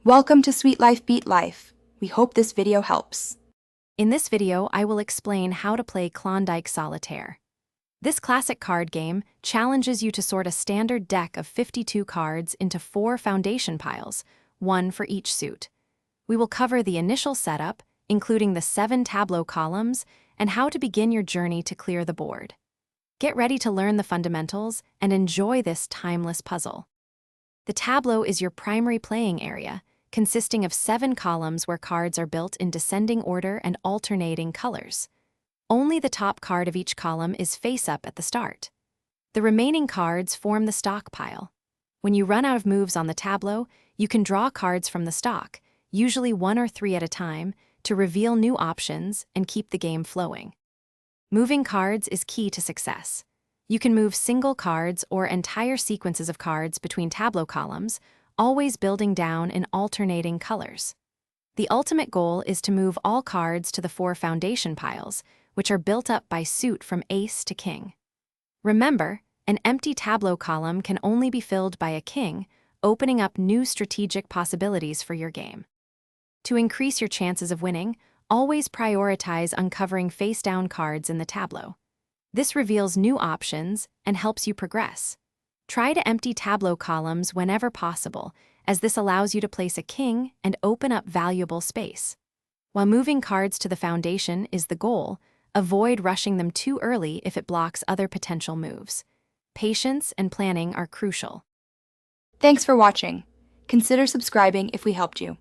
Welcome to Sweet Life Beat Life. We hope this video helps. In this video, I will explain how to play Klondike Solitaire. This classic card game challenges you to sort a standard deck of 52 cards into 4 foundation piles, one for each suit. We will cover the initial setup, including the 7 tableau columns, and how to begin your journey to clear the board. Get ready to learn the fundamentals and enjoy this timeless puzzle. The tableau is your primary playing area, consisting of 7 columns where cards are built in descending order and alternating colors. Only the top card of each column is face-up at the start. The remaining cards form the stock pile. When you run out of moves on the tableau, you can draw cards from the stock, usually 1 or 3 at a time, to reveal new options and keep the game flowing. Moving cards is key to success. You can move single cards or entire sequences of cards between tableau columns, always building down in alternating colors. The ultimate goal is to move all cards to the 4 foundation piles, which are built up by suit from ace to king. Remember, an empty tableau column can only be filled by a king, opening up new strategic possibilities for your game. To increase your chances of winning, always prioritize uncovering face-down cards in the tableau. This reveals new options and helps you progress. Try to empty tableau columns whenever possible, as this allows you to place a king and open up valuable space. While moving cards to the foundation is the goal, avoid rushing them too early if it blocks other potential moves. Patience and planning are crucial. Thanks for watching. Consider subscribing if we helped you.